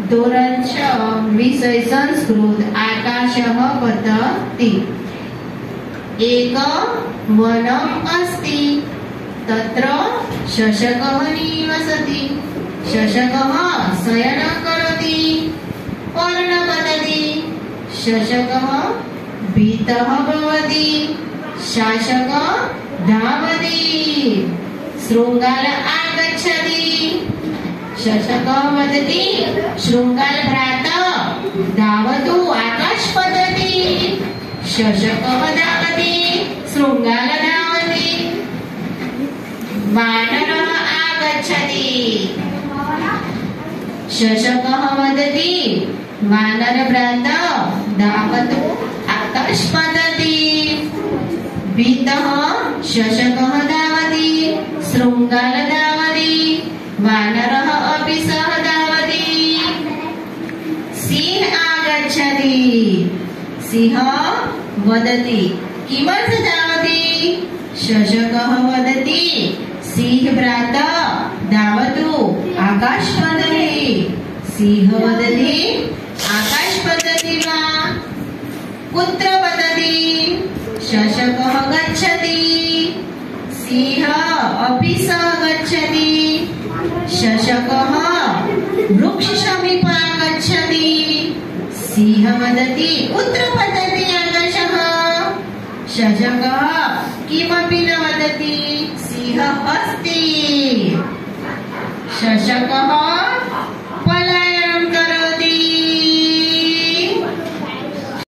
धोरण 6 विषय संस्कृत आकाशः पतति। एक वनम् अस्ति तत्र शशकः निवसति। शशकः शयनं करोति। पर्णपतति। शशकः भीतः भवति। शासकः धावति। शृङ्गाल आगच्छति। शशकः वदति शृङ्गाल भ्राता धावतु आकाश पतति। शशकः धावति। शृङ्गाल धावति। वानरः आगच्छति। शशकः वदति वानर भ्राता धावतु आकाश पतति। भीतः शशकः धावति। शृङ्गाल धावति। वानरः अपि सह धावति। सिंह आगच्छति। सिंहः वदति किमर्थं धावति। शशकः वदति सिंह भ्राता धावतु आकाश पतति। सिंह वदति आकाश पतति वा कुत्र पतति। शशकः गच्छति। सिंहः अपि सह गच्छति। शशकः वृक्षसमीपं गच्छति। सिंहः वदति कुत्र पतति आकाशः। शशकः किमपि न वदति। सिंहः अस्ति। शशकः